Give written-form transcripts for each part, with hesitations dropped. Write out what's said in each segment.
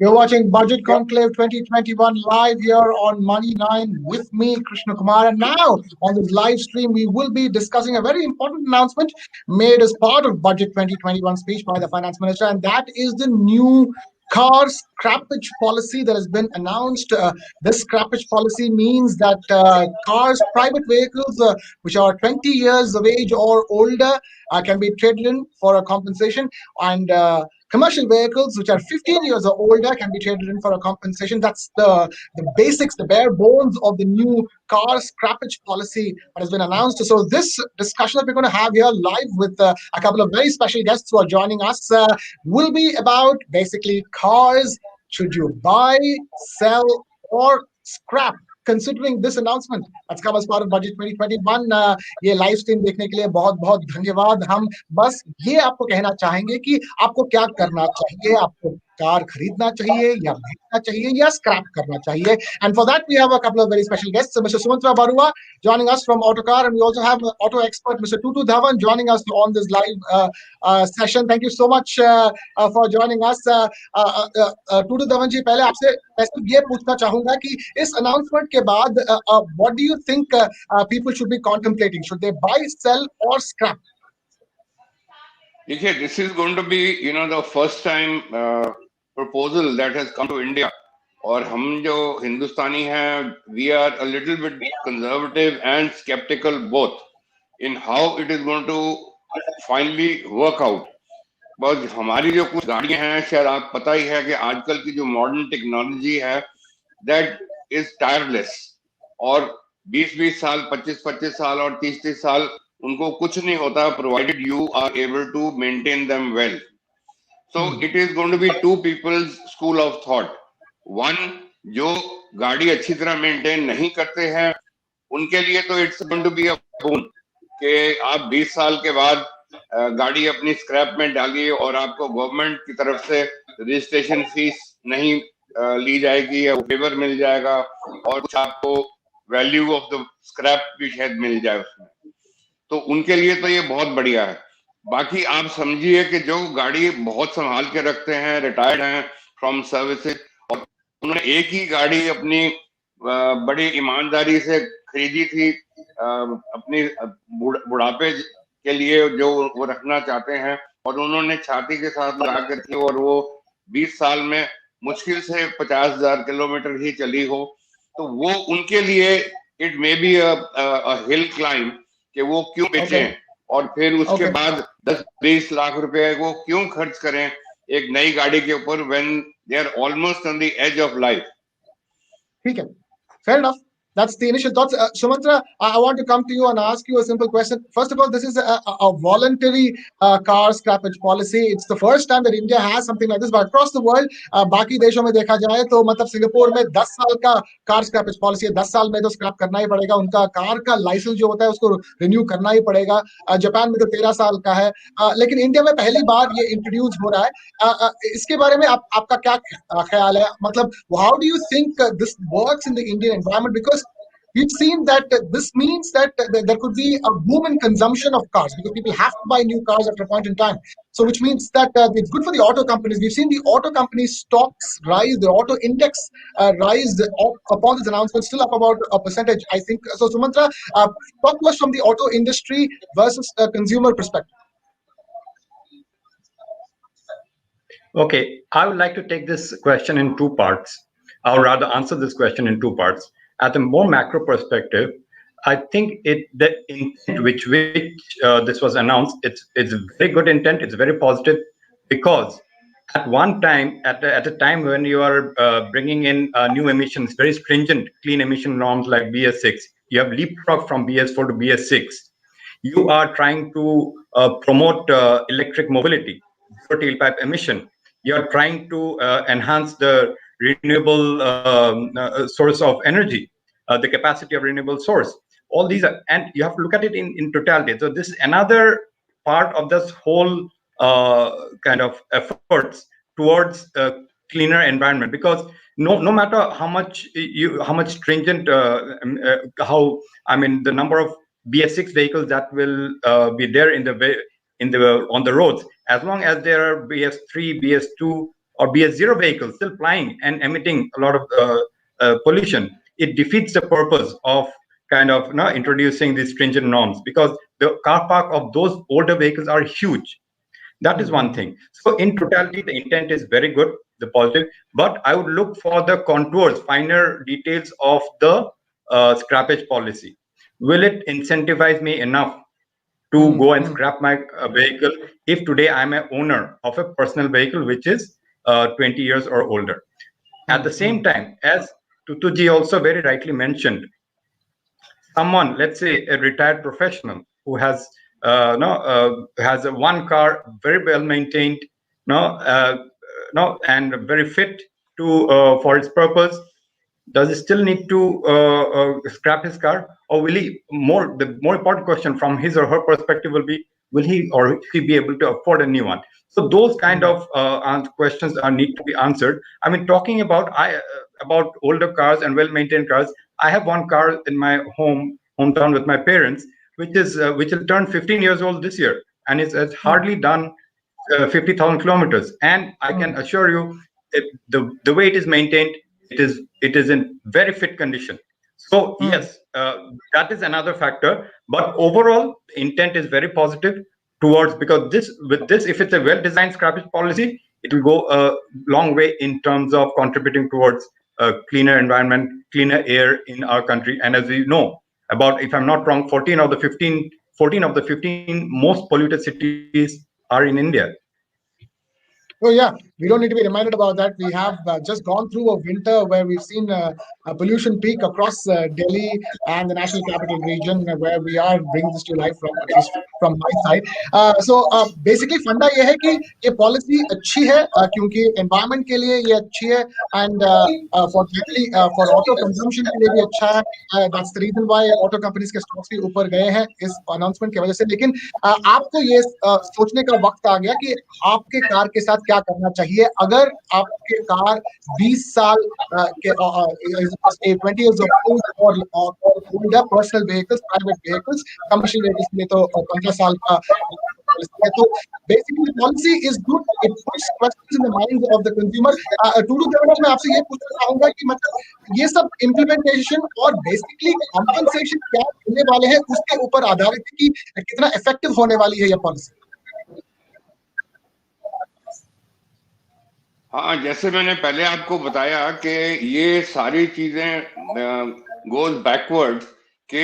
You're watching Budget Conclave 2021 live here on Money 9 with me, Krishnakumar. And now on this live stream, we will be discussing a very important announcement made as part of Budget 2021 speech by the Finance Minister, and that is the new car scrappage policy that has been announced. This scrappage policy means that cars, private vehicles which are 20 years of age or older can be traded in for a compensation, and commercial vehicles which are 15 years or older can be traded in for a compensation. That's the basics, the bare bones of the new car scrappage policy that has been announced. So this discussion that we're going to have here live with a couple of very special guests who are joining us will be about basically cars. Should you buy, sell, or scrap? Considering this announcement that's come as part of Budget 2021, ये live stream देखने के लिए बहुत बहुत धन्यवाद। हम बस ये आपको कहना चाहेंगे कि आपको क्या करना चाहिए, आपको कार खरीदना चाहिए या बेचना चाहिए या स्क्रैप करना चाहिए। And for that we have a couple of very special guests. So Mr. Sumantra Barua joining us from Autocar, and we also have auto expert Mr. Tutu Dhawan joining us on this live session. Thank you so much for joining us. Tutu Dhawan जी, पहले आपसे मैं सिर्फ ये पूछना चाहूंगा कि इस announcement के बाद what do you think people should be contemplating? Should they buy, sell, or scrap? देखिए, this is going to be the first time proposal that has come to India, और हम जो हिंदुस्तानी हैं, we are a little bit conservative and skeptical both in how it is going to finally work out. बस हमारी जो कुछ गाड़ियां हैं, शायद आप पता ही है कि आजकल की जो मॉडर्न टेक्नोलॉजी है that is tireless, और 20-20 साल, 25-25 साल और 30-30 साल उनको कुछ नहीं होता, provided you are able to maintain them well. So it is going to be two people's school of thought. One, जो गाड़ी अच्छी तरह मेंटेन नहीं करते हैं उनके लिए तो it's going to be a boon कि आप 20 साल के बाद गाड़ी अपनी स्क्रैप में डालिए और आपको गवर्नमेंट की तरफ से रजिस्ट्रेशन फीस नहीं ली जाएगी या फेवर मिल जाएगा, और कुछ आपको वैल्यू ऑफ द स्क्रैप भी शायद मिल जाए उसमें। तो उनके लिए तो ये बहुत बढ़िया है। बाकी आप समझिए कि जो गाड़ी बहुत संभाल के रखते हैं, रिटायर्ड हैं फ्रॉम सर्विसेज, और उन्होंने एक ही गाड़ी अपनी बड़ी ईमानदारी से खरीदी थी अपनी बुढ़ापे के लिए जो वो रखना चाहते हैं, और उन्होंने छाती के साथ लगा कर रखी, और वो 20 साल में मुश्किल से 50,000 किलोमीटर ही चली हो, तो वो उनके लिए it may be a hill climb कि वो क्यों बेचें और फिर उसके बाद 10-20 लाख रुपए वो क्यों खर्च करें एक नई गाड़ी के ऊपर when they are almost on the edge of life. ठीक है, fair enough. That's the initial thoughts. Sumantra, I want to come to you and ask you a simple question. First of all, this is a voluntary car scrappage policy. It's the first time that India has something like this, but across the world, बाकी देशों में देखा जाए तो मतलब Singapore में 10 साल का कार स्क्रैपेज पॉलिसी है। 10 साल में तो स्क्रैप करना ही पड़ेगा, उनका कार का लाइसेंस जो होता है उसको रिन्यू करना ही पड़ेगा। जापान में तो 13 साल का है, लेकिन इंडिया में पहली बार ये इंट्रोड्यूस हो रहा है। इसके बारे में आपका क्या ख्याल है? मतलब how do you think this works in the Indian environment? Because we've seen that this means that there could be a boom in consumption of cars because people have to buy new cars at a point in time. So which means that it's good for the auto companies. We've seen the auto companies' stocks rise, the auto index rise upon this announcement, still up about a percentage, I think. So Sumantra, talk to us from the auto industry versus consumer perspective. Okay, I would like to take this question in two parts, or rather answer this question in two parts. At a more macro perspective, I think the intent which this was announced, it's a very good intent. It's very positive because at one time, at a time when you are bringing in new emissions, very stringent clean emission norms like BS6, you have leapfrog from BS4 to BS6. You are trying to promote electric mobility, zero tailpipe emission. You are trying to enhance the renewable source of energy, the capacity of renewable source. All these are, and you have to look at it in totality. So this is another part of this whole kind of efforts towards a cleaner environment, because no matter how much stringent the number of BS6 vehicles that will be there on the roads, as long as there are BS3, BS2 or BS0 vehicle still flying and emitting a lot of pollution, it defeats the purpose of kind of introducing these stringent norms, because the car park of those older vehicles are huge. That is one thing. So in totality, the intent is very good, the positive, but I would look for the contours, finer details of the scrappage policy. Will it incentivize me enough to go and scrap my vehicle if today I'm an owner of a personal vehicle which is 20 years or older? At the same time, as Tutuji also very rightly mentioned, someone, let's say a retired professional who has has a one car, very well maintained, and very fit to for its purpose, does he still need to scrap his car, or will he the more important question from his or her perspective will be, will he or she be able to afford a new one? So those kind of questions are need to be answered. I mean, talking about older cars and well maintained cars, I have one car in my hometown with my parents, which will turn 15 years old this year, and it's hardly done 50,000 kilometers, and I can assure you, the way it is maintained, it is in very fit condition. So yes, that is another factor. But overall, the intent is very positive towards, because this, if it's a well-designed scrappage policy, it will go a long way in terms of contributing towards a cleaner environment, cleaner air in our country. And as we know, about, if I'm not wrong, 14 of the 15 most polluted cities are in India. Oh, yeah, we don't need to be reminded about that. We have just gone through a winter where we've seen a pollution peak across Delhi and the National Capital Region, where we are bringing this to life from, at least from my side. Basically, फंडा ये है कि ये policy अच्छी है क्योंकि environment के लिए ये अच्छी है, एंड फॉर ऑटो कंजम्पशन के लिए भी अच्छा है. That's the reason why auto companies के स्टॉक्स भी ऊपर गए हैं इस अनाउंसमेंट की वजह से. लेकिन आपको ये सोचने का वक्त आ गया कि आपके कार के साथ क्या करना चाहिए. अगर आपके कार 20 साल के 20 years old और older personal vehicles, private vehicles, commercial vehicles के लिए तो 15 साल का. तो basically the policy is good. It puts questions in the minds of the consumer. Tudu Devendra, मैं आपसे ये पूछना चाहूंगा कि मतलब ये सब इम्प्लीमेंटेशन और बेसिकली कॉम्पनसेशन क्या होने वाले हैं, उसके ऊपर आधारित है कि कितना इफेक्टिव होने वाली है ये पॉलिसी. हाँ, जैसे मैंने पहले आपको बताया कि ये सारी चीजें गोज बैकवर्ड के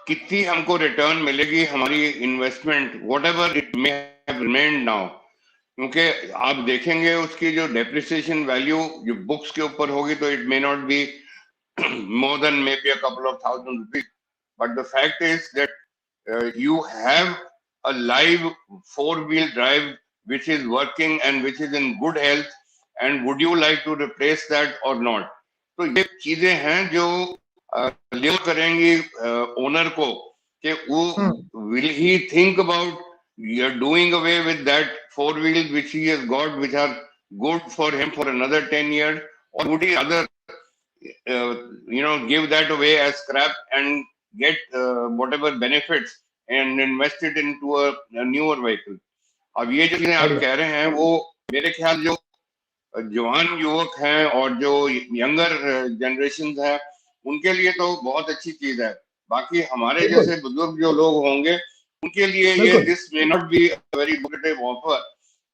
कितनी हमको रिटर्न मिलेगी हमारी investment, what ever it may have remained now. क्योंकि आप देखेंगे उसकी जो डेप्रिसिएशन वैल्यू जो बुक्स के ऊपर होगी तो it may not be more than maybe a couple of thousand rupees, but the fact is that you have a live four-wheel drive which is working and which is in good health, and would you like to replace that or not? तो ये चीजें हैं जो live करेंगी owner को कि वो will he think about you're doing away with that four wheels which he has got, which are good for him for another 10 years, or would he rather give that away as scrap and get whatever benefits and invest it into a newer vehicle. अब ये जो चीजें आप कह रहे हैं वो मेरे ख्याल जो जवान युवक हैं और जो यंगर जनरेशन हैं उनके लिए तो बहुत अच्छी चीज है. बाकी हमारे जैसे बुजुर्ग जो लोग होंगे उनके लिए ये this may not be a very lucrative offer,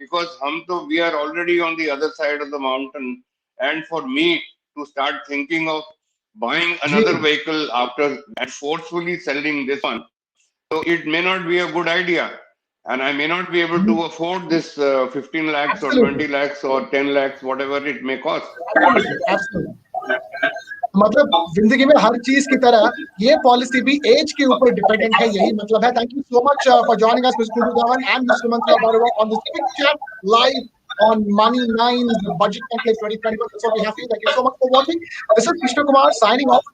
because हम तो we are already on the other side of the mountain, and for me to start thinking of buying another vehicle after and forcefully selling this one, so it may not be a good idea, and I may not be able to afford this 15 lakhs or 20 lakhs or 10 lakhs, whatever it may cost. मतलब जिंदगी में हर चीज की तरह ये policy भी as के ऊपर डिपेंडेंट है, यही मतलब है. Thank you so much for joining us mister Tudu Devendra and mister Mantri Barua on this quick chat live on Money 9 Budget Conclave 2021. That's what we have here. Thank you so much for watching. This is Krishnakumar signing off.